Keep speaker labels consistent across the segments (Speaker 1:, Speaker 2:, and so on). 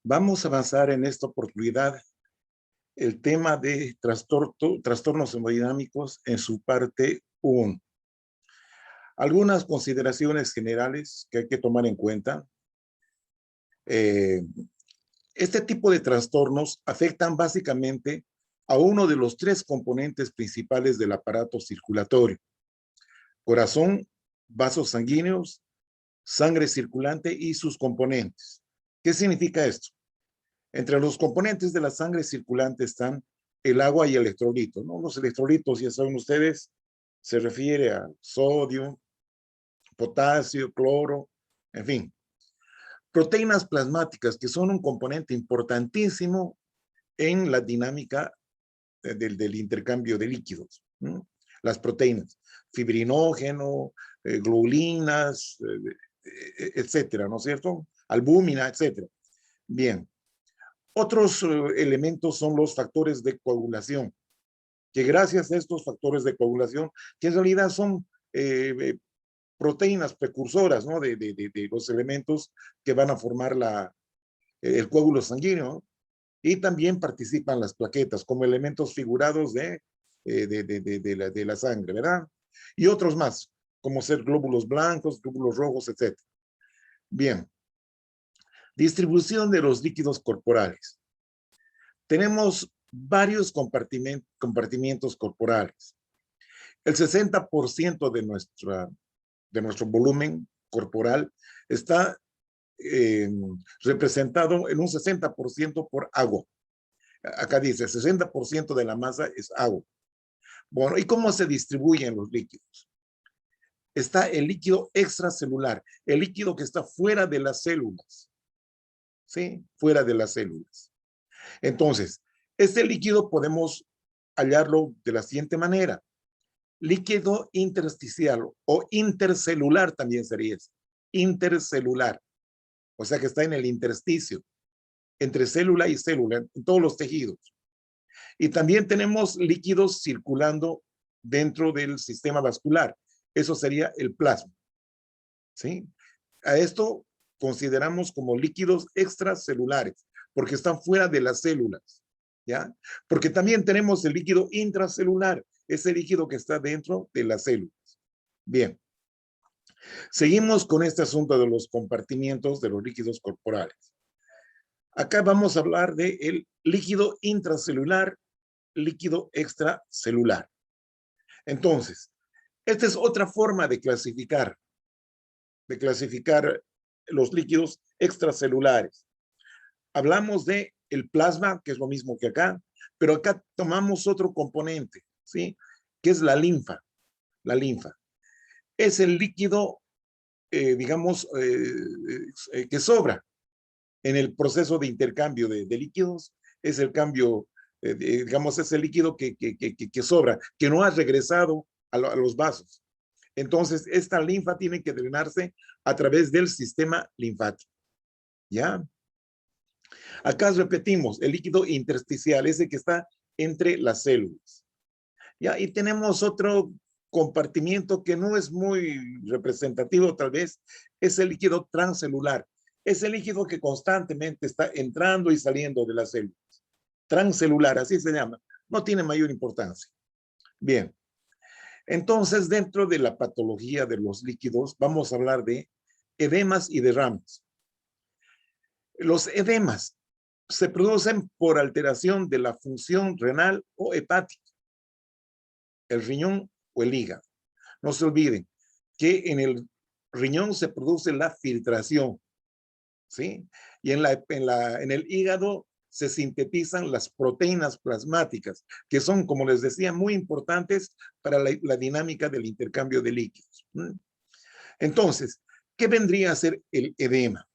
Speaker 1: Vamos a avanzar en esta oportunidad el tema de trastornos hemodinámicos en su parte 1. Algunas consideraciones generales que hay que tomar en cuenta. Este tipo de trastornos afectan básicamente a uno de los 3 componentes principales del aparato circulatorio: corazón, vasos sanguíneos, sangre circulante y sus componentes. ¿Qué significa esto? Entre los componentes de la sangre circulante están el agua y electrolitos, ¿no? Los electrolitos, ya saben ustedes, se refiere a sodio, potasio, cloro, en fin. Proteínas plasmáticas, que son un componente importantísimo en la dinámica del intercambio de líquidos, ¿no? Las proteínas, fibrinógeno, glulinas, etcétera, ¿no es cierto? Albúmina, etcétera. Bien. Otros elementos son los factores de coagulación, que gracias a estos factores de coagulación, que en realidad son proteínas precursoras, ¿no? de los elementos que van a formar el coágulo sanguíneo, ¿no? Y también participan las plaquetas como elementos figurados de la sangre, ¿verdad? Y otros más, como ser glóbulos blancos, glóbulos rojos, etc. Bien. Distribución de los líquidos corporales. Tenemos varios compartimientos corporales. El 60% de nuestro volumen corporal está representado en un 60% por agua. Acá dice, 60% de la masa es agua. Bueno, ¿y cómo se distribuyen los líquidos? Está el líquido extracelular, el líquido que está fuera de las células. ¿Sí? Fuera de las células. Entonces, este líquido podemos hallarlo de la siguiente manera. Líquido intersticial o intercelular también sería eso. Intercelular. O sea que está en el intersticio, entre célula y célula, en todos los tejidos. Y también tenemos líquidos circulando dentro del sistema vascular. Eso sería el plasma. ¿Sí? A esto consideramos como líquidos extracelulares, porque están fuera de las células, ¿ya? Porque también tenemos el líquido intracelular, ese líquido que está dentro de las células. Bien. Seguimos con este asunto de los compartimientos de los líquidos corporales. Acá vamos a hablar del líquido intracelular, líquido extracelular. Entonces, esta es otra forma de clasificar los líquidos extracelulares. Hablamos de el plasma, que es lo mismo que acá, pero acá tomamos otro componente, ¿sí? Que es la linfa. La linfa es el líquido, digamos, que sobra en el proceso de intercambio de líquidos. Es el cambio, digamos, es el líquido que sobra, que no ha regresado a los vasos. Entonces, esta linfa tiene que drenarse a través del sistema linfático. ¿Ya? Acá repetimos, el líquido intersticial, ese que está entre las células. ¿Ya? Y tenemos otro compartimiento que no es muy representativo, tal vez, es el líquido transcelular. Es el líquido que constantemente está entrando y saliendo de las células. Transcelular, así se llama. No tiene mayor importancia. Bien. Entonces, dentro de la patología de los líquidos, vamos a hablar de edemas y derrames. Los edemas se producen por alteración de la función renal o hepática, el riñón o el hígado. No se olviden que en el riñón se produce la filtración, ¿sí? Y en el hígado se sintetizan las proteínas plasmáticas, que son, como les decía, muy importantes para la dinámica del intercambio de líquidos. Entonces, ¿qué vendría a ser el edema?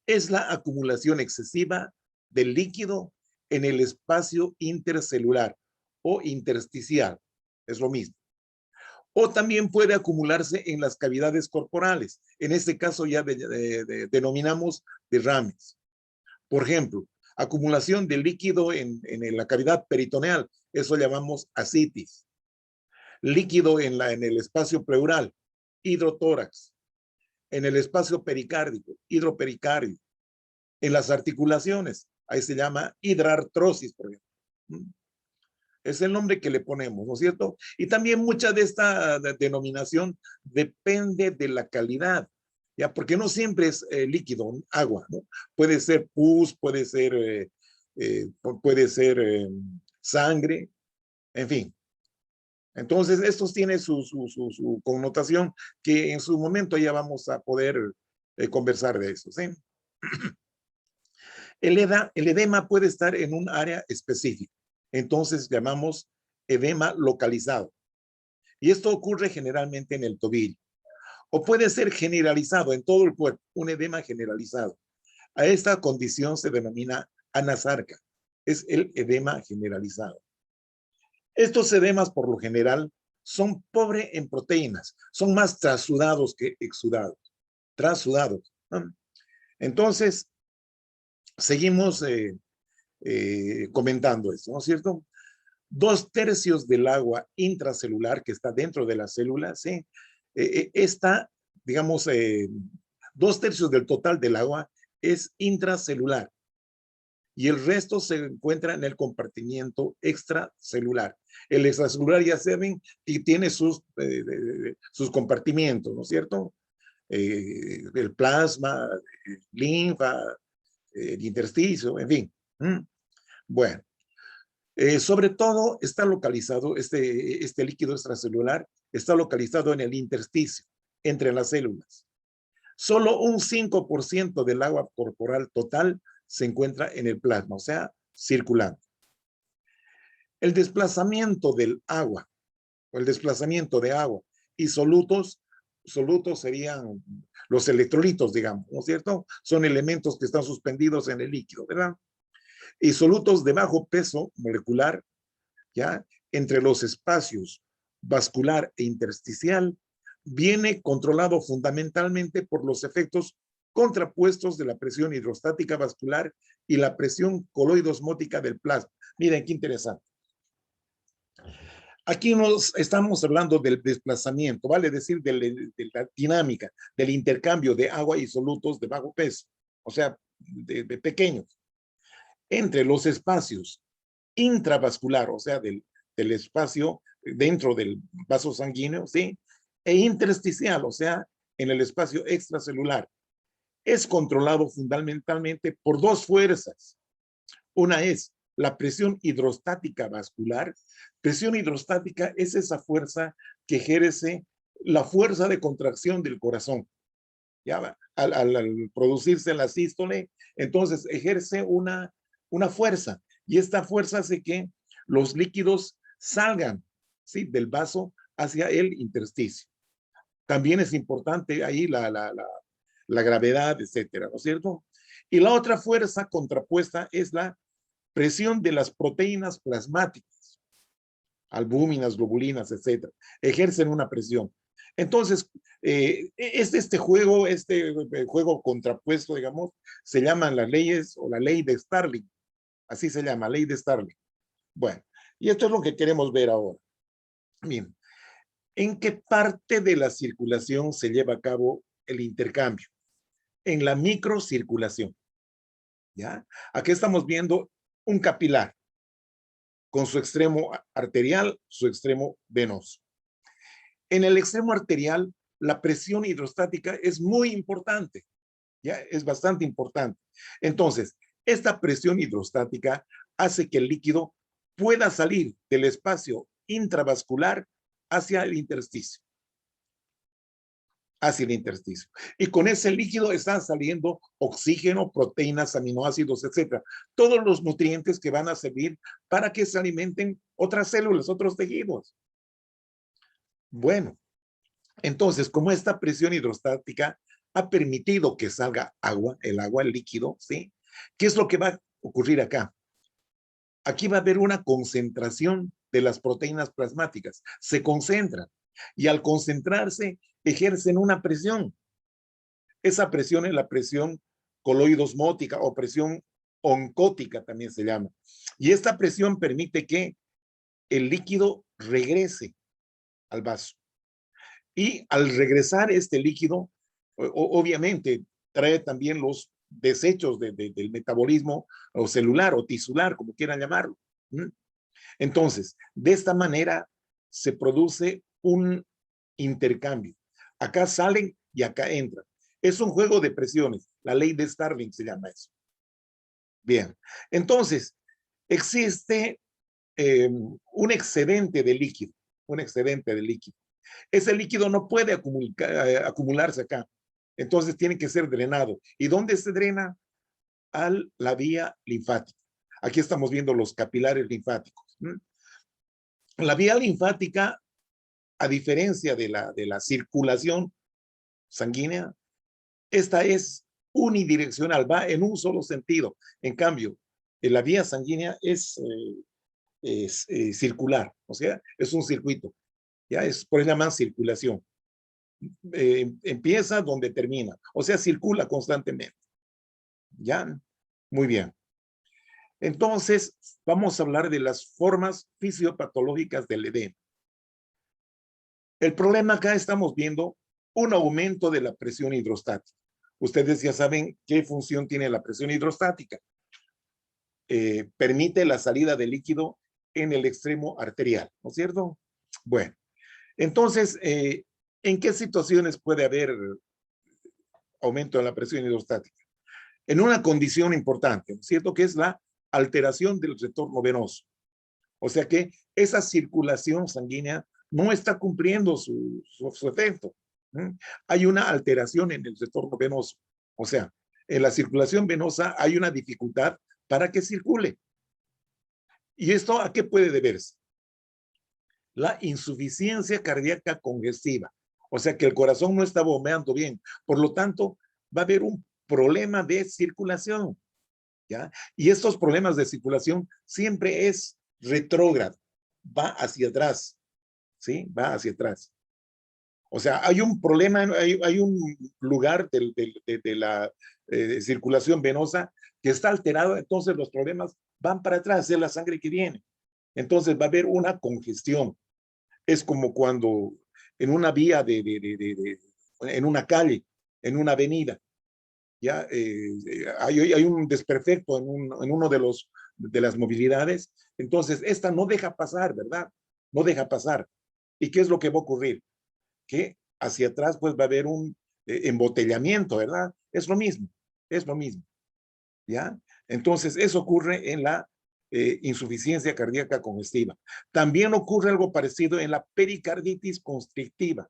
Speaker 1: Es la acumulación excesiva del líquido en el espacio intercelular o intersticial. Es lo mismo. O también puede acumularse en las cavidades corporales. En este caso ya denominamos derrames. Por ejemplo, acumulación de líquido en la cavidad peritoneal. Eso llamamos ascitis. Líquido en el espacio pleural, hidrotórax. En el espacio pericárdico, hidropericardio. en las articulaciones. Ahí se llama hidrartrosis, por ejemplo. Es el nombre que le ponemos, ¿no es cierto? Y también mucha de esta denominación depende de la calidad, ¿ya? Porque no siempre es líquido, agua, ¿no? Puede ser pus, puede ser sangre, en fin. Entonces, estos tienen su connotación que en su momento ya vamos a poder conversar de eso, ¿sí? El edema puede estar en un área específica. Entonces, llamamos edema localizado. Y esto ocurre generalmente en el tobillo. O puede ser generalizado en todo el cuerpo, un edema generalizado. A esta condición se denomina anasarca. Es el edema generalizado. Estos edemas, por lo general, son pobres en proteínas. Son más trasudados que exudados. Trasudados. Entonces, seguimos comentando esto, ¿no es cierto? 2/3 del agua intracelular que está dentro de la célula, ¿sí? Está, digamos, 2/3 del total del agua es intracelular y el resto se encuentra en el compartimiento extracelular. El extracelular ya saben y tiene sus compartimientos, ¿no es cierto? El plasma, linfa, el intersticio, en fin. Bueno, sobre todo está localizado, este líquido extracelular está localizado en el intersticio, entre las células. Solo un 5% del agua corporal total se encuentra en el plasma, o sea, circulando. El desplazamiento del agua, o el desplazamiento de agua y solutos serían los electrolitos, digamos, ¿no es cierto? Son elementos que están suspendidos en el líquido, ¿verdad? Y solutos de bajo peso molecular, ¿ya? Entre los espacios vascular e intersticial, viene controlado fundamentalmente por los efectos contrapuestos de la presión hidrostática vascular y la presión coloidosmótica del plasma. Miren qué interesante. Aquí nos estamos hablando del desplazamiento, vale decir, de la dinámica, del intercambio de agua y solutos de bajo peso, o sea, de pequeños, entre los espacios intravascular, o sea, del espacio dentro del vaso sanguíneo, ¿sí? E intersticial, o sea, en el espacio extracelular. Es controlado fundamentalmente por dos fuerzas. Una es la presión hidrostática vascular. Presión hidrostática es esa fuerza que ejerce la fuerza de contracción del corazón. ¿Ya? Al producirse la sístole, entonces ejerce una fuerza y esta fuerza hace que los líquidos salgan, ¿sí? Del vaso hacia el intersticio. También es importante ahí la gravedad, etcétera, ¿no es cierto? Y la otra fuerza contrapuesta es la presión de las proteínas plasmáticas, albúminas, globulinas, etcétera. Ejercen una presión. Entonces, este juego contrapuesto, digamos, se llaman las leyes o la ley de Starling. Así se llama, ley de Starling. Bueno, y esto es lo que queremos ver ahora. Bien, ¿en qué parte de la circulación se lleva a cabo el intercambio? En la microcirculación. ¿Ya? Aquí estamos viendo un capilar con su extremo arterial, su extremo venoso. En el extremo arterial, la presión hidrostática es muy importante, ¿ya? Es bastante importante. Entonces, esta presión hidrostática hace que el líquido pueda salir del espacio intravascular hacia el intersticio. Hacia el intersticio. Y con ese líquido están saliendo oxígeno, proteínas, aminoácidos, etcétera. Todos los nutrientes que van a servir para que se alimenten otras células, otros tejidos. Bueno, entonces, como esta presión hidrostática ha permitido que salga agua, el líquido, ¿sí? ¿Qué es lo que va a ocurrir acá? Aquí va a haber una concentración de las proteínas plasmáticas. Se concentran y al concentrarse ejercen una presión. Esa presión es la presión coloidosmótica o presión oncótica también se llama. Y esta presión permite que el líquido regrese al vaso. Y al regresar este líquido, obviamente trae también los desechos del metabolismo o celular o tisular, como quieran llamarlo. Entonces, de esta manera se produce un intercambio. Acá salen y acá entran. Es un juego de presiones. La ley de Starling se llama eso. Bien, entonces, existe un excedente de líquido, un excedente de líquido. Ese líquido no puede acumularse acá, entonces tiene que ser drenado. ¿Y dónde se drena? A la vía linfática. Aquí estamos viendo los capilares linfáticos. La vía linfática, a diferencia de la circulación sanguínea, esta es unidireccional, va en un solo sentido. En cambio, la vía sanguínea es circular, o sea, es un circuito. Ya es por eso llaman circulación. Empieza donde termina, o sea, circula constantemente. Ya, muy bien. Entonces, vamos a hablar de las formas fisiopatológicas del edema. El problema acá estamos viendo un aumento de la presión hidrostática. Ustedes ya saben qué función tiene la presión hidrostática. Permite la salida de líquido en el extremo arterial, ¿no es cierto? Bueno, entonces, ¿en qué situaciones puede haber aumento de la presión hidrostática? En una condición importante, ¿no es cierto? Que es la alteración del retorno venoso. O sea que esa circulación sanguínea no está cumpliendo su efecto. Hay una alteración en el retorno venoso. O sea, en la circulación venosa hay una dificultad para que circule. ¿Y esto a qué puede deberse? La insuficiencia cardíaca congestiva. O sea que el corazón no está bombeando bien. Por lo tanto, va a haber un problema de circulación. ¿Ya? Y estos problemas de circulación siempre es retrógrado. Va hacia atrás. ¿Sí? Va hacia atrás. O sea, hay un problema, hay un lugar de la circulación venosa que está alterado, entonces los problemas van para atrás, es la sangre que viene. Entonces va a haber una congestión. Es como cuando en una vía en una calle, en una avenida, ya hay un desperfecto en uno de las movilidades, entonces esta no deja pasar, ¿verdad? No deja pasar. ¿Y qué es lo que va a ocurrir? Que hacia atrás pues va a haber un embotellamiento, ¿verdad? Es lo mismo, ¿ya? Entonces eso ocurre en la insuficiencia cardíaca congestiva. También ocurre algo parecido en la pericarditis constrictiva.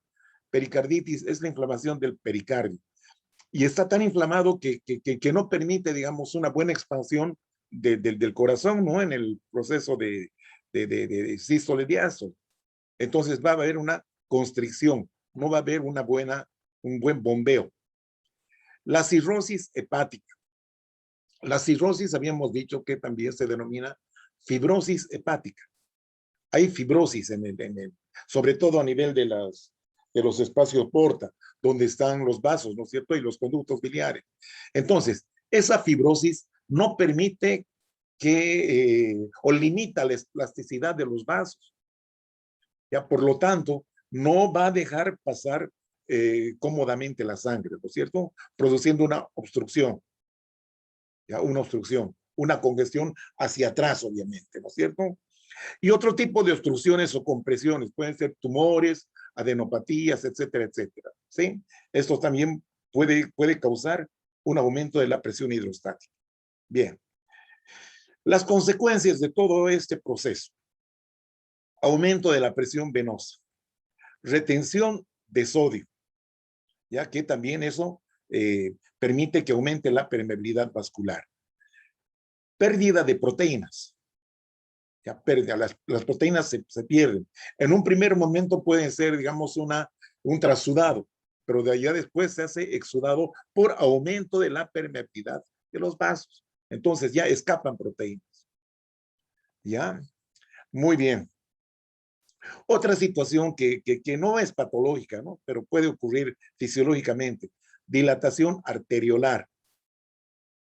Speaker 1: Pericarditis es la inflamación del pericardio. Y está tan inflamado que no permite, digamos, una buena expansión del corazón, ¿no? En el proceso de sístole diástole. Entonces va a haber una constricción, no va a haber un buen bombeo. La cirrosis hepática. La cirrosis habíamos dicho que también se denomina fibrosis hepática. Hay fibrosis sobre todo a nivel de los espacios porta, donde están los vasos, ¿no es cierto? Y los conductos biliares. Entonces, esa fibrosis no permite o limita la elasticidad de los vasos. Ya, por lo tanto, no va a dejar pasar cómodamente la sangre, ¿no es cierto? Produciendo una obstrucción, ¿ya? Una obstrucción, una congestión hacia atrás, obviamente, ¿no es cierto? Y otro tipo de obstrucciones o compresiones, pueden ser tumores, adenopatías, etcétera, etcétera, ¿sí? Esto también puede causar un aumento de la presión hidrostática. Bien. Las consecuencias de todo este proceso. Aumento de la presión venosa. Retención de sodio, ya que también eso permite que aumente la permeabilidad vascular. Pérdida de proteínas. Ya pérdida, las proteínas se pierden. En un primer momento pueden ser, digamos, un trasudado, pero de allá después se hace exudado por aumento de la permeabilidad de los vasos. Entonces ya escapan proteínas. ¿Ya? Muy bien. Otra situación que no es patológica, ¿no? Pero puede ocurrir fisiológicamente. Dilatación arteriolar,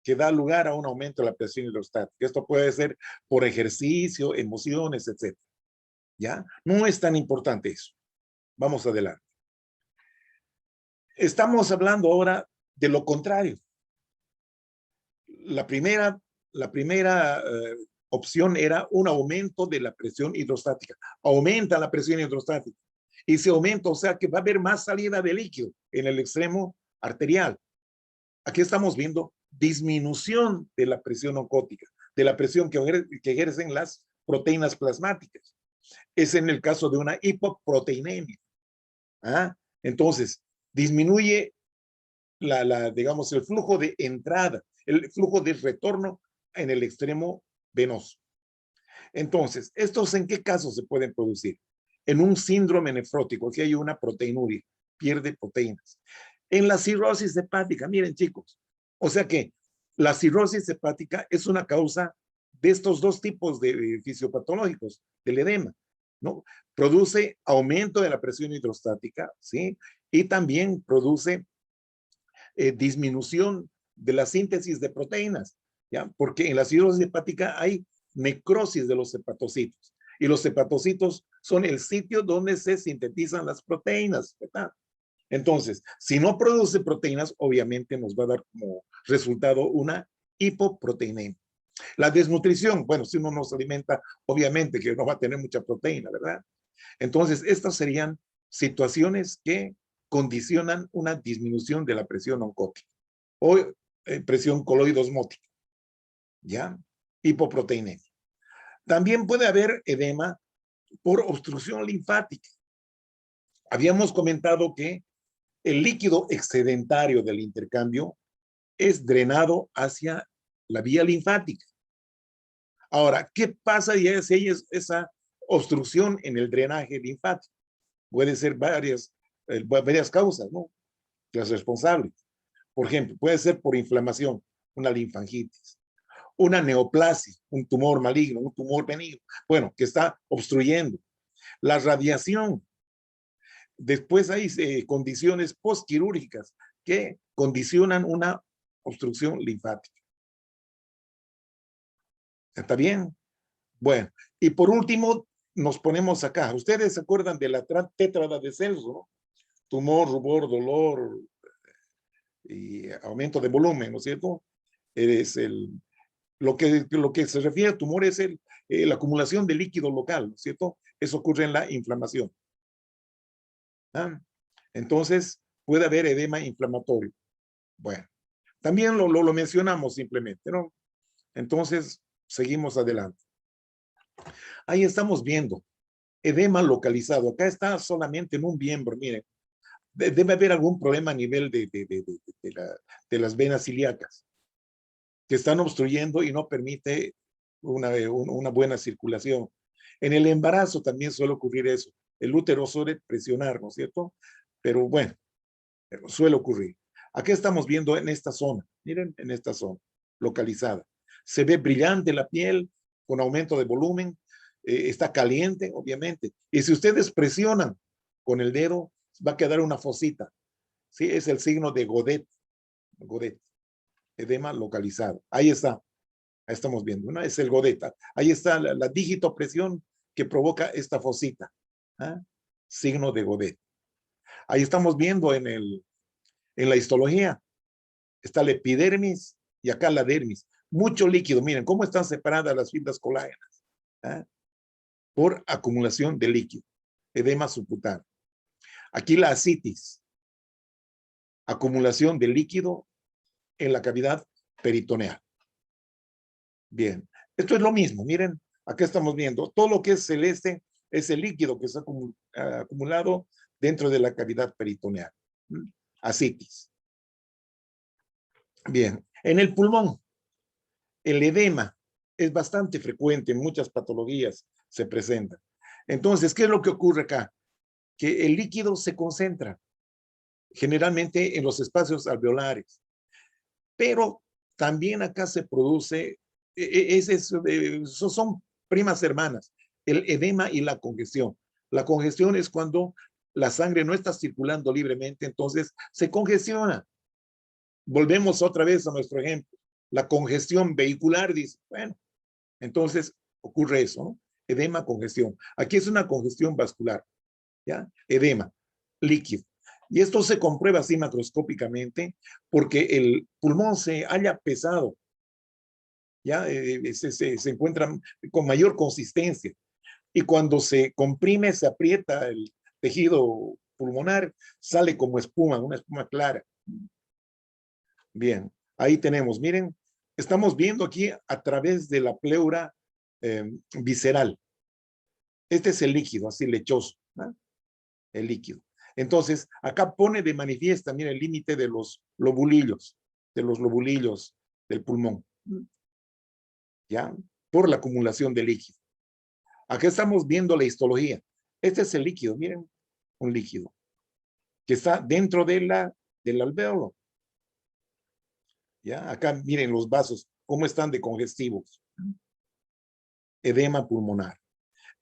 Speaker 1: que da lugar a un aumento de la presión hidrostática. Esto puede ser por ejercicio, emociones, etc. ¿Ya? No es tan importante eso. Vamos adelante. Estamos hablando ahora de lo contrario. la primera opción era un aumento de la presión hidrostática. Aumenta la presión hidrostática. Y se aumenta, o sea que va a haber más salida de líquido en el extremo arterial. Aquí estamos viendo disminución de la presión oncótica, de la presión que ejercen las proteínas plasmáticas. Es en el caso de una hipoproteinemia. ¿Ah? Entonces, disminuye digamos, el flujo de entrada, el flujo de retorno en el extremo venoso. Entonces, ¿estos en qué casos se pueden producir? En un síndrome nefrótico, que hay una proteinuria, pierde proteínas. En la cirrosis hepática, miren chicos, o sea que la cirrosis hepática es una causa de estos dos tipos de fisiopatológicos, del edema, ¿no? Produce aumento de la presión hidrostática, ¿sí? Y también produce disminución de la síntesis de proteínas, ¿ya? Porque en la cirrosis hepática hay necrosis de los hepatocitos. Y los hepatocitos son el sitio donde se sintetizan las proteínas, ¿verdad? Entonces, si no produce proteínas, obviamente nos va a dar como resultado una hipoproteinemia. La desnutrición, bueno, si uno no se alimenta, obviamente que no va a tener mucha proteína, ¿verdad? Entonces, estas serían situaciones que condicionan una disminución de la presión oncótica o presión coloidosmótica, ¿ya? Hipoproteinemia. También puede haber edema por obstrucción linfática. Habíamos comentado que el líquido excedentario del intercambio es drenado hacia la vía linfática. Ahora, ¿qué pasa si hay esa obstrucción en el drenaje linfático? Puede ser varias causas, ¿no? Las responsables. Por ejemplo, puede ser por inflamación, una linfangitis, una neoplasia, un tumor maligno, un tumor benigno, bueno, que está obstruyendo. La radiación. Después hay condiciones postquirúrgicas que condicionan una obstrucción linfática. ¿Está bien? Bueno, y por último, nos ponemos acá. Ustedes se acuerdan de la tétrada de Celso, ¿no? Tumor, rubor, dolor y aumento de volumen, ¿no es cierto? Lo que se refiere a tumor es la acumulación de líquido local, ¿no es cierto? Eso ocurre en la inflamación. ¿Ah? Entonces, puede haber edema inflamatorio. Bueno, también lo mencionamos simplemente, ¿no? Entonces, seguimos adelante. Ahí estamos viendo edema localizado. Acá está solamente en un miembro, miren. Debe haber algún problema a nivel de las venas ilíacas que están obstruyendo y no permite una buena circulación. En el embarazo también suele ocurrir eso. El útero suele presionar, ¿no es cierto? Pero bueno, suele ocurrir. Aquí estamos viendo en esta zona, miren, en esta zona localizada. Se ve brillante la piel con aumento de volumen, está caliente, obviamente. Y si ustedes presionan con el dedo, va a quedar una fosita. ¿Sí? Es el signo de Godet. Godet. Edema localizado. Ahí está. Ahí estamos viendo, ¿no? Es el Godet. Ahí está la digitopresión que provoca esta fosita. ¿Ah? Signo de Godet. Ahí estamos viendo en la histología. Está la epidermis y acá la dermis. Mucho líquido. Miren cómo están separadas las fibras colágenas. ¿Ah? Por acumulación de líquido. Edema subcutáneo. Aquí la ascitis. Acumulación de líquido en la cavidad peritoneal. Bien. Esto es lo mismo. Miren, acá estamos viendo. Todo lo que es celeste es el líquido que está acumulado dentro de la cavidad peritoneal. Ascitis. Bien. En el pulmón, el edema es bastante frecuente en muchas patologías, se presenta. Entonces, ¿qué es lo que ocurre acá? Que el líquido se concentra generalmente en los espacios alveolares, pero también acá se produce, son primas hermanas, el edema y la congestión. La congestión es cuando la sangre no está circulando libremente, entonces se congestiona. Volvemos otra vez a nuestro ejemplo. La congestión vehicular dice, bueno, entonces ocurre eso, ¿no? Edema, congestión. Aquí es una congestión vascular, ¿ya? Edema, líquido. Y esto se comprueba así macroscópicamente porque el pulmón se halla pesado ya se encuentra con mayor consistencia. Y cuando se comprime, se aprieta el tejido pulmonar, sale como espuma, una espuma clara. Bien, ahí tenemos, miren, estamos viendo aquí a través de la pleura visceral. Este es el líquido, así lechoso, ¿no? El líquido. Entonces, acá pone de manifiesta, mira, el límite de los lobulillos del pulmón, ¿ya? Por la acumulación de líquido. Acá estamos viendo la histología. Este es el líquido, miren, un líquido que está dentro del alvéolo. ¿Ya? Acá miren los vasos, cómo están de congestivos. Edema pulmonar.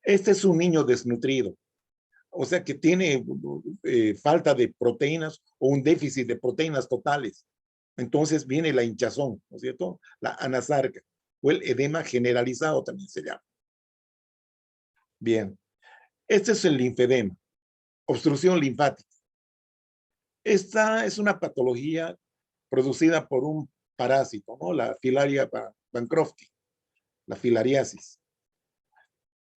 Speaker 1: Este es un niño desnutrido, o sea que tiene falta de proteínas o un déficit de proteínas totales. Entonces viene la hinchazón, ¿no es cierto? La anasarca o el edema generalizado también se llama. Bien, este es el linfedema, obstrucción linfática. Esta es una patología producida por un parásito, ¿no? La Filaria bancrofti, la filariasis.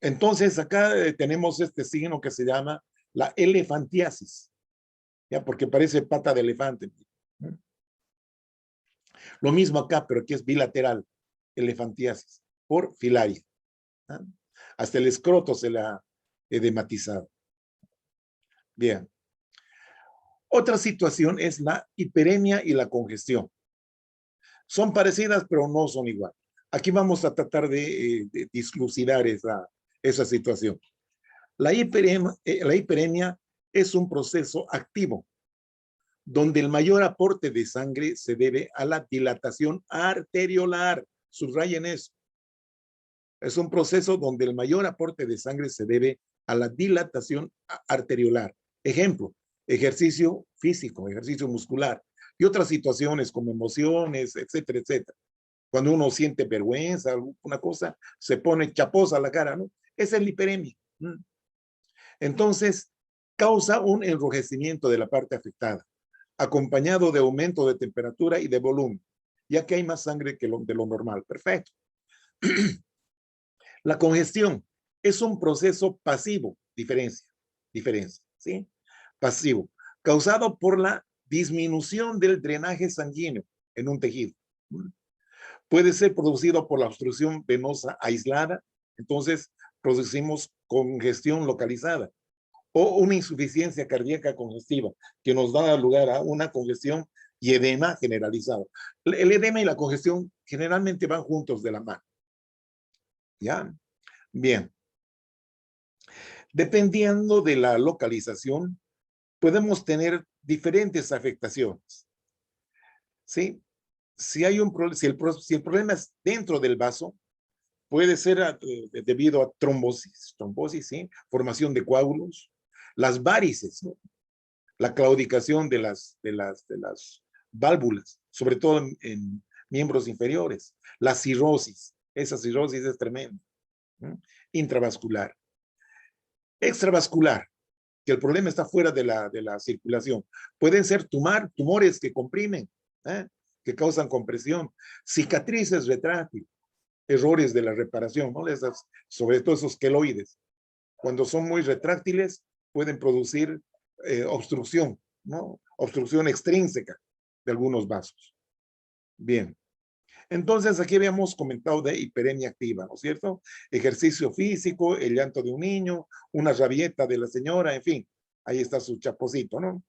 Speaker 1: Entonces, acá tenemos este signo que se llama la elefantiasis, ¿ya? Porque parece pata de elefante. Lo mismo acá, pero aquí es bilateral, elefantiasis, por filaria. ¿Ya? Hasta el escroto se le ha edematizado. Bien. Otra situación es la hiperemia y la congestión. Son parecidas, pero no son igual. Aquí vamos a tratar de dislucidar esa situación. La hiperemia es un proceso activo, donde el mayor aporte de sangre se debe a la dilatación arteriolar. Subrayen eso. Es un proceso donde el mayor aporte de sangre se debe a la dilatación arteriolar. Ejemplo, ejercicio físico, ejercicio muscular y otras situaciones como emociones, etcétera, etcétera. Cuando uno siente vergüenza, alguna cosa, se pone chaposa la cara, ¿no? Esa es la hiperemia. Entonces, causa un enrojecimiento de la parte afectada, acompañado de aumento de temperatura y de volumen, ya que hay más sangre que de lo normal. Perfecto. La congestión es un proceso pasivo, diferencia, ¿sí? Pasivo, causado por la disminución del drenaje sanguíneo en un tejido. Puede ser producido por la obstrucción venosa aislada, entonces producimos congestión localizada, o una insuficiencia cardíaca congestiva, que nos da lugar a una congestión y edema generalizado. El edema y la congestión generalmente van juntos de la mano. ¿Ya? Bien. Dependiendo de la localización, podemos tener diferentes afectaciones. ¿Sí? Si el problema es dentro del vaso, puede ser debido a trombosis, ¿sí? Formación de coágulos, las varices, ¿no? La claudicación de las válvulas, sobre todo en miembros inferiores, la cirrosis, esa cirrosis es tremenda, ¿no? Intravascular. Extravascular, que el problema está fuera de la circulación. Pueden ser tumores que comprimen, que causan compresión, cicatrices retráctiles, errores de la reparación, ¿no? Sobre todo esos queloides. Cuando son muy retráctiles, pueden producir obstrucción, ¿no? Obstrucción extrínseca de algunos vasos. Bien. Entonces, aquí habíamos comentado de hiperemia activa, ¿no es cierto? Ejercicio físico, el llanto de un niño, una rabieta de la señora, en fin. Ahí está su chaposito, ¿no?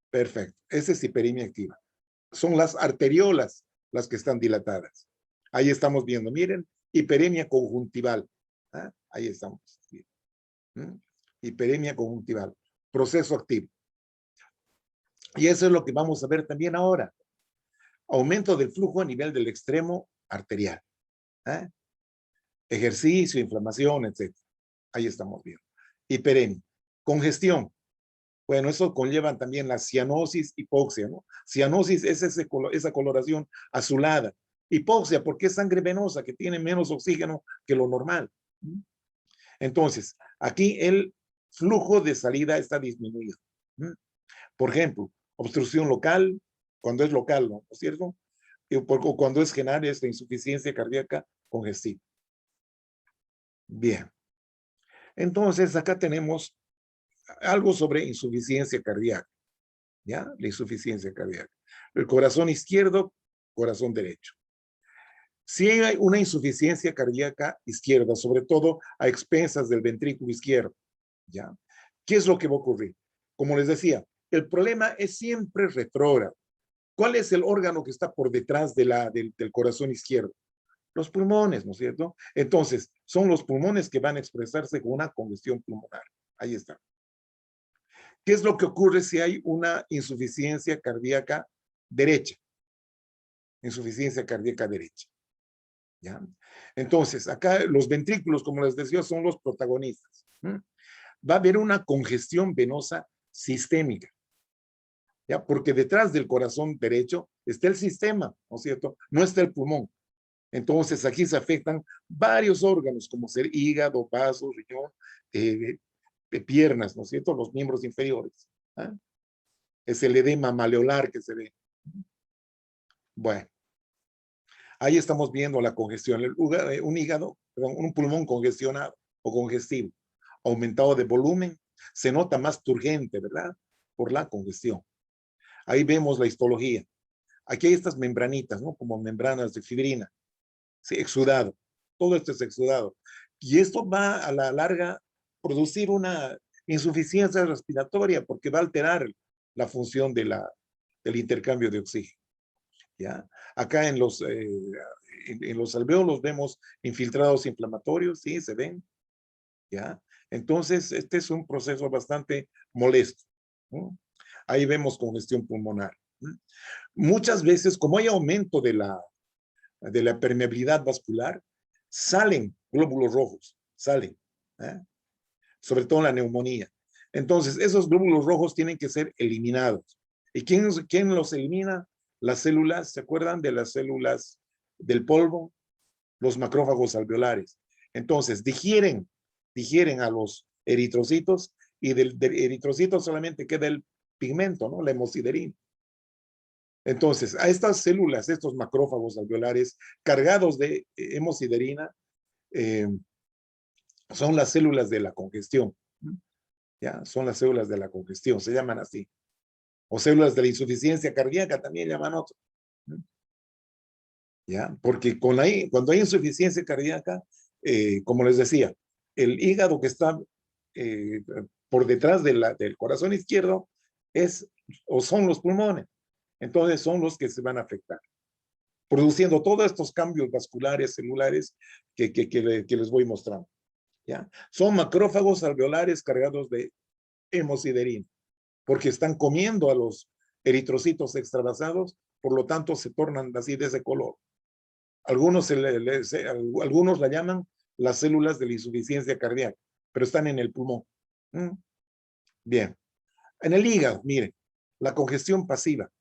Speaker 1: Perfecto. Esa es hiperemia activa. Son las arteriolas las que están dilatadas. Ahí estamos viendo, miren, hiperemia conjuntival. ¿Ah? Ahí estamos. Hiperemia conjuntival, proceso activo. Y eso es lo que vamos a ver también ahora. Aumento del flujo a nivel del extremo arterial. ¿Eh? Ejercicio, inflamación, etc. Ahí estamos viendo. Hiperemia. Congestión. Bueno, eso conlleva también la cianosis, hipoxia, ¿no? Cianosis es esa coloración azulada. Hipoxia, porque es sangre venosa que tiene menos oxígeno que lo normal. Entonces, aquí el flujo de salida está disminuido. Por ejemplo, obstrucción local, cuando es local, ¿no es cierto? o cuando es general es la insuficiencia cardíaca congestiva. Bien. Entonces, acá tenemos algo sobre insuficiencia cardíaca, ¿ya? La insuficiencia cardíaca. El corazón izquierdo, corazón derecho. Si hay una insuficiencia cardíaca izquierda, sobre todo a expensas del ventrículo izquierdo, ¿ya? ¿Qué es lo que va a ocurrir? Como les decía, el problema es siempre retrógrado. ¿Cuál es el órgano que está por detrás del corazón izquierdo? Los pulmones, ¿no es cierto? Entonces, son los pulmones que van a expresarse con una congestión pulmonar. Ahí está. ¿Qué es lo que ocurre si hay una insuficiencia cardíaca derecha? Insuficiencia cardíaca derecha. ¿Ya? Entonces, acá los ventrículos, como les decía, son los protagonistas. Va a haber una congestión venosa sistémica, ¿ya? Porque detrás del corazón derecho está el sistema, ¿no es cierto? No está el pulmón. Entonces, aquí se afectan varios órganos, como ser hígado, vasos, riñón, piernas, ¿no es cierto? Los miembros inferiores. ¿Ah? Es el edema maleolar que se ve. Bueno, ahí estamos viendo la congestión. Un hígado, perdón, un pulmón congestionado o congestivo, aumentado de volumen, se nota más turgente, ¿verdad? Por la congestión. Ahí vemos la histología. Aquí hay estas membranitas, ¿no? Como membranas de fibrina. Sí, exudado. Todo esto es exudado. Y esto va a la larga producir una insuficiencia respiratoria porque va a alterar la función del intercambio de oxígeno. ¿Ya? Acá en los alvéolos vemos infiltrados inflamatorios, ¿sí? Se ven. ¿Ya? Entonces, este es un proceso bastante molesto, ¿no? Ahí vemos congestión pulmonar. Muchas veces, como hay aumento de la permeabilidad vascular, salen glóbulos rojos, salen, ¿eh? Sobre todo en la neumonía. Entonces, esos glóbulos rojos tienen que ser eliminados. ¿Y quién los elimina? Las células, ¿se acuerdan de las células del polvo? Los macrófagos alveolares. Entonces, digieren a los eritrocitos y del eritrocito solamente queda el pigmento, ¿no? La hemosiderina. Entonces, a estas células, estos macrófagos alveolares cargados de hemosiderina, son las células de la congestión. ¿Ya? Son las células de la congestión, se llaman así. O células de la insuficiencia cardíaca también llaman otro. ¿Ya? Porque cuando hay insuficiencia cardíaca, como les decía, el hígado que está por detrás del corazón izquierdo son los pulmones. Entonces son los que se van a afectar, produciendo todos estos cambios vasculares, celulares que les voy mostrando. ¿Ya? Son macrófagos alveolares cargados de hemosiderina, porque están comiendo a los eritrocitos extravasados, por lo tanto se tornan así de ese color. Algunos la llaman las células de la insuficiencia cardíaca, pero están en el pulmón. Bien. En el hígado, miren, la congestión pasiva.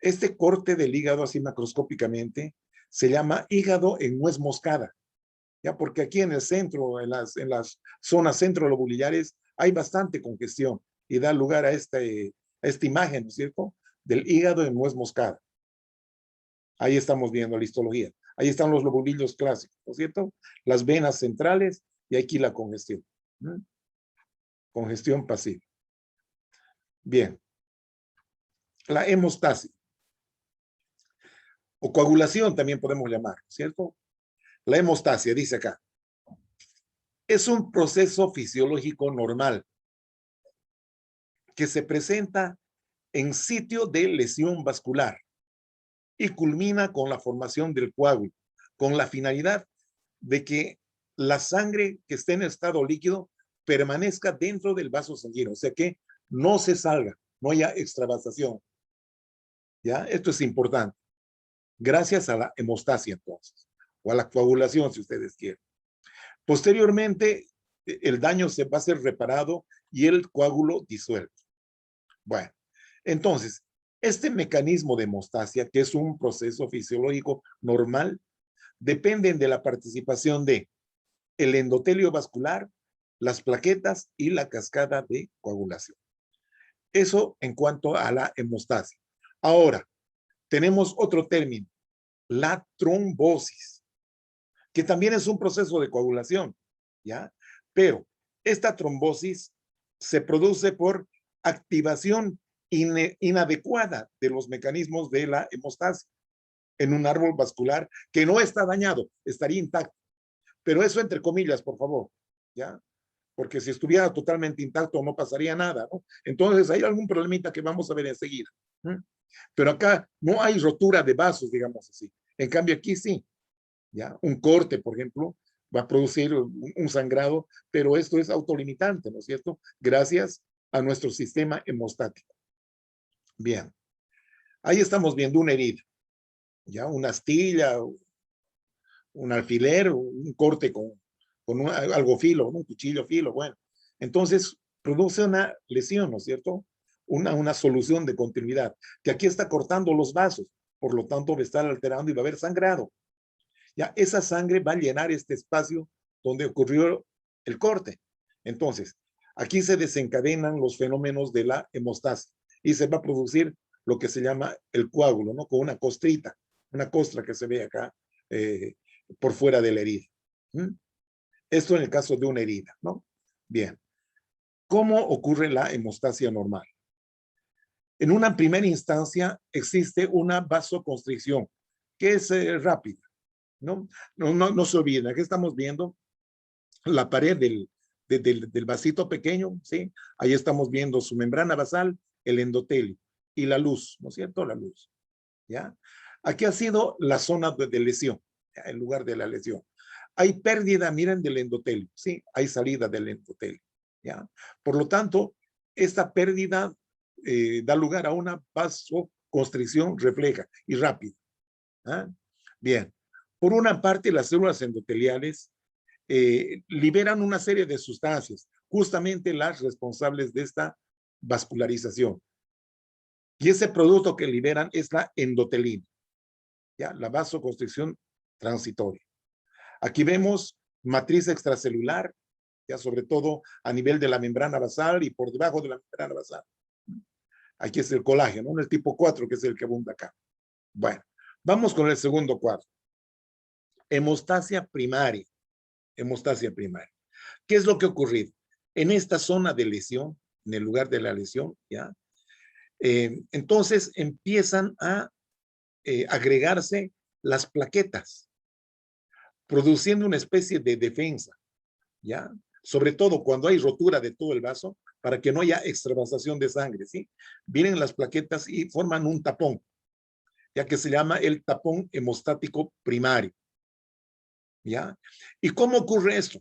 Speaker 1: Este corte del hígado, así macroscópicamente, se llama hígado en nuez moscada. Ya, porque aquí en el centro, en las zonas centrolobulares, hay bastante congestión y da lugar a esta imagen, ¿no es cierto?, del hígado en nuez moscada. Ahí estamos viendo la histología. Ahí están los lobulillos clásicos, ¿no es cierto? Las venas centrales y aquí la congestión. Congestión pasiva. Bien. La hemostasis. O coagulación también podemos llamar, ¿cierto? La hemostasia, dice acá, es un proceso fisiológico normal que se presenta en sitio de lesión vascular y culmina con la formación del coágulo, con la finalidad de que la sangre que esté en estado líquido permanezca dentro del vaso sanguíneo, o sea que no se salga, no haya extravasación. ¿Ya? Esto es importante. Gracias a la hemostasia, entonces, o a la coagulación, si ustedes quieren. Posteriormente, el daño se va a ser reparado y el coágulo disuelto. Bueno, entonces, este mecanismo de hemostasia, que es un proceso fisiológico normal, depende de la participación de el endotelio vascular, las plaquetas y la cascada de coagulación. Eso en cuanto a la hemostasia. Ahora, tenemos otro término, la trombosis, que también es un proceso de coagulación, ¿ya? Pero esta trombosis se produce por activación inadecuada de los mecanismos de la hemostasia en un árbol vascular que no está dañado, estaría intacto. Pero eso entre comillas, por favor, ¿ya? Porque si estuviera totalmente intacto no pasaría nada, ¿no? Entonces hay algún problemita que vamos a ver enseguida. Pero acá no hay rotura de vasos, digamos así. En cambio aquí sí, ¿ya? Un corte, por ejemplo, va a producir un sangrado, pero esto es autolimitante, ¿no es cierto? Gracias a nuestro sistema hemostático. Bien, ahí estamos viendo una herida, ¿ya? Una astilla, un alfiler, un corte con algo filo, un cuchillo filo, bueno. Entonces, produce una lesión, ¿no es cierto? Una solución de continuidad, que aquí está cortando los vasos, por lo tanto va a estar alterando y va a haber sangrado. Ya esa sangre va a llenar este espacio donde ocurrió el corte. Entonces, aquí se desencadenan los fenómenos de la hemostasia y se va a producir lo que se llama el coágulo, ¿no? Con una costrita, una costra que se ve acá por fuera de la herida. Esto en el caso de una herida, ¿no? Bien. ¿Cómo ocurre la hemostasia normal? En una primera instancia existe una vasoconstricción, que es rápida, ¿no? No se olviden, aquí estamos viendo la pared del vasito pequeño, ¿sí? Ahí estamos viendo su membrana basal, el endotelio y la luz, ¿no es cierto? La luz, ¿ya? Aquí ha sido la zona de lesión, ¿ya? El lugar de la lesión. Hay pérdida, miren, del endotelio, ¿sí? Hay salida del endotelio, ¿ya? Por lo tanto, esta pérdida da lugar a una vasoconstricción refleja y rápida. ¿Ah? Bien, por una parte, las células endoteliales liberan una serie de sustancias, justamente las responsables de esta vascularización. Y ese producto que liberan es la endotelina, ¿ya? La vasoconstricción transitoria. Aquí vemos matriz extracelular, ya sobre todo a nivel de la membrana basal y por debajo de la membrana basal. Aquí es el colágeno, el tipo 4, que es el que abunda acá. Bueno, vamos con el segundo cuadro. Hemostasia primaria. Hemostasia primaria. ¿Qué es lo que ha ocurrido? En esta zona de lesión, en el lugar de la lesión, ¿ya? Entonces empiezan a agregarse las plaquetas, produciendo una especie de defensa, ¿ya? Sobre todo cuando hay rotura de todo el vaso, para que no haya extravasación de sangre, ¿sí? Vienen las plaquetas y forman un tapón, ya que se llama el tapón hemostático primario, ¿ya? ¿Y cómo ocurre esto?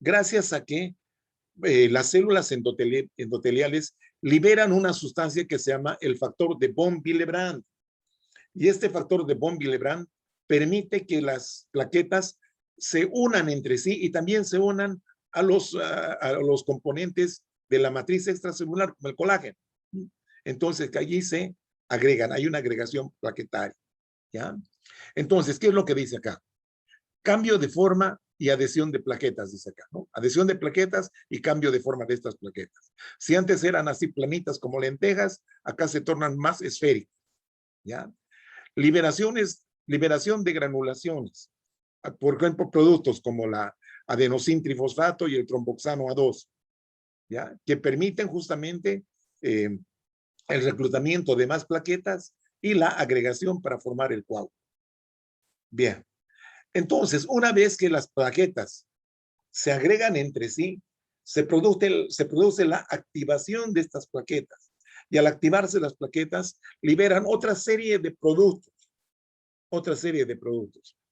Speaker 1: Gracias a que las células endoteliales liberan una sustancia que se llama el factor de von Willebrand. Y este factor de von Willebrand permite que las plaquetas se unan entre sí y también se unan a los componentes de la matriz extracelular, como el colágeno. Entonces, que allí se agregan, hay una agregación plaquetaria, ¿ya? Entonces, ¿qué es lo que dice acá? Cambio de forma y adhesión de plaquetas, dice acá, ¿no? Adhesión de plaquetas y cambio de forma de estas plaquetas. Si antes eran así planitas como lentejas, acá se tornan más esféricas, ¿ya? Liberación de granulaciones. Por ejemplo, productos como la adenosin trifosfato y el tromboxano A2, ¿ya? Que permiten justamente el reclutamiento de más plaquetas y la agregación para formar el coágulo. Bien. Entonces, una vez que las plaquetas se agregan entre sí, se produce la activación de estas plaquetas. Y al activarse las plaquetas, liberan otra serie de productos.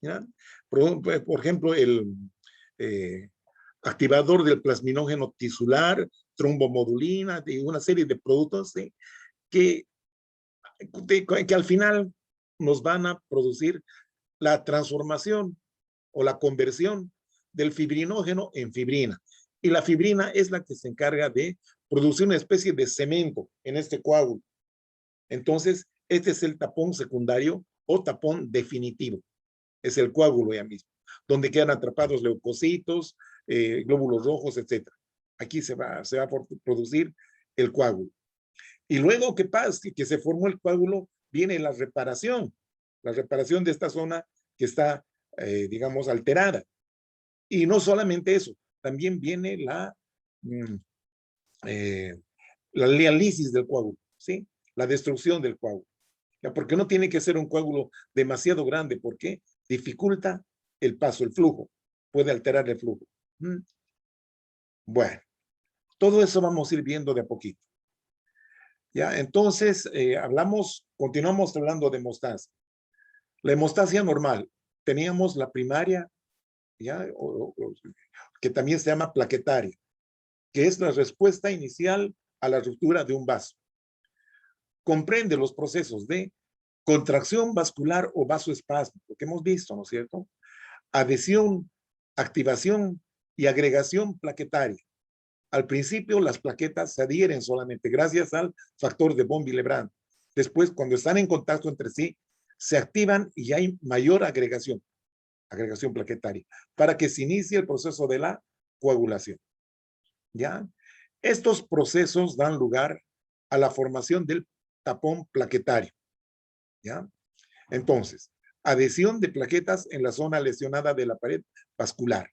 Speaker 1: ¿Ya? Por ejemplo, el activador del plasminógeno tisular, trombomodulina, y una serie de productos, ¿sí? que al final nos van a producir la transformación o la conversión del fibrinógeno en fibrina. Y la fibrina es la que se encarga de producir una especie de cemento en este coágulo. Entonces, este es el tapón secundario o tapón definitivo. Es el coágulo ya mismo, donde quedan atrapados leucocitos, glóbulos rojos, etc. Aquí se va a producir el coágulo. Y luego, ¿qué pasa? Que se formó el coágulo, viene la reparación de esta zona que está, digamos, alterada. Y no solamente eso, también viene la diálisis del coágulo, ¿sí? La destrucción del coágulo. ¿Ya? Porque no tiene que ser un coágulo demasiado grande, porque dificulta el paso, el flujo, puede alterar el flujo. Bueno, todo eso vamos a ir viendo de a poquito. ¿Ya? Entonces, continuamos hablando de hemostasia. La hemostasia normal, teníamos la primaria, ¿ya? Que también se llama plaquetaria, que es la respuesta inicial a la ruptura de un vaso. Comprende los procesos de contracción vascular o vasoespasmo, lo que hemos visto, ¿no es cierto? Adhesión, activación y agregación plaquetaria. Al principio, las plaquetas se adhieren solamente gracias al factor de von Willebrand. Después, cuando están en contacto entre sí, se activan y hay mayor agregación plaquetaria, para que se inicie el proceso de la coagulación. ¿Ya? Estos procesos dan lugar a la formación del tapón plaquetario. ¿Ya? Entonces, adhesión de plaquetas en la zona lesionada de la pared vascular.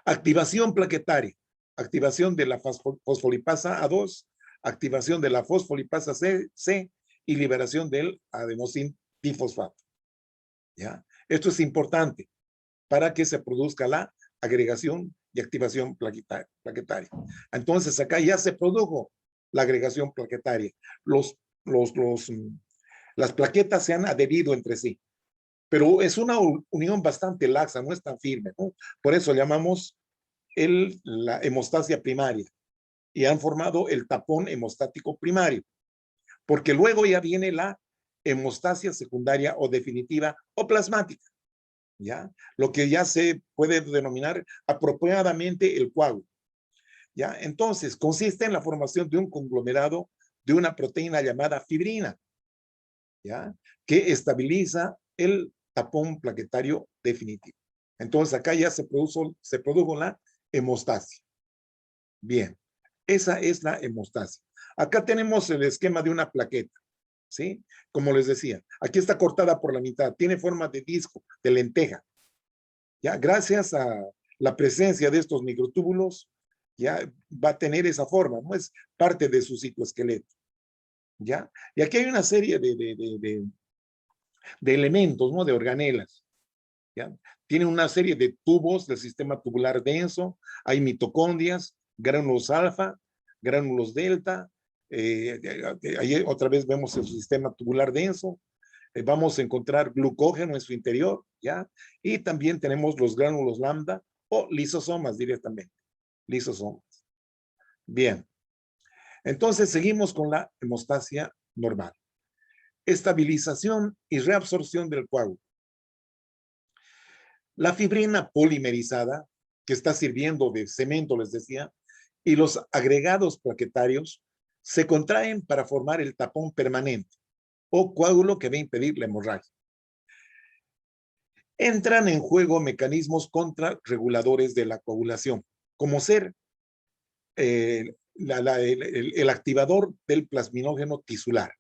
Speaker 1: Activación plaquetaria. Activación de la fosfolipasa A2, activación de la fosfolipasa C y liberación del adenosín difosfato. ¿Ya? Esto es importante para que se produzca la agregación y activación plaquetaria. Entonces, acá ya se produjo la agregación plaquetaria. Las plaquetas se han adherido entre sí, pero es una unión bastante laxa, no es tan firme, ¿no? Por eso llamamos la hemostasia primaria, y han formado el tapón hemostático primario, porque luego ya viene la hemostasia secundaria o definitiva o plasmática, ¿ya? Lo que ya se puede denominar apropiadamente el coágulo, ¿ya? Entonces, consiste en la formación de un conglomerado de una proteína llamada fibrina, ¿ya? Que estabiliza el tapón plaquetario definitivo. Entonces, acá ya se produjo la hemostasia. Bien, esa es la hemostasia. Acá tenemos el esquema de una plaqueta, ¿sí? Como les decía, aquí está cortada por la mitad, tiene forma de disco, de lenteja. Ya, gracias a la presencia de estos microtúbulos, ya va a tener esa forma, ¿no? Es parte de su citoesqueleto, ¿ya? Y aquí hay una serie de elementos, ¿no? De organelas, ¿ya? Tiene una serie de tubos del sistema tubular denso, hay mitocondrias, gránulos alfa, gránulos delta, ahí otra vez vemos el sistema tubular denso, vamos a encontrar glucógeno en su interior, ¿ya? Y también tenemos los gránulos lambda o lisosomas directamente, lisosomas. Bien, entonces seguimos con la hemostasia normal. Estabilización y reabsorción del coágulo. La fibrina polimerizada, que está sirviendo de cemento, les decía, y los agregados plaquetarios se contraen para formar el tapón permanente o coágulo que va a impedir la hemorragia. Entran en juego mecanismos contrarreguladores de la coagulación, como ser el activador del plasminógeno tisular.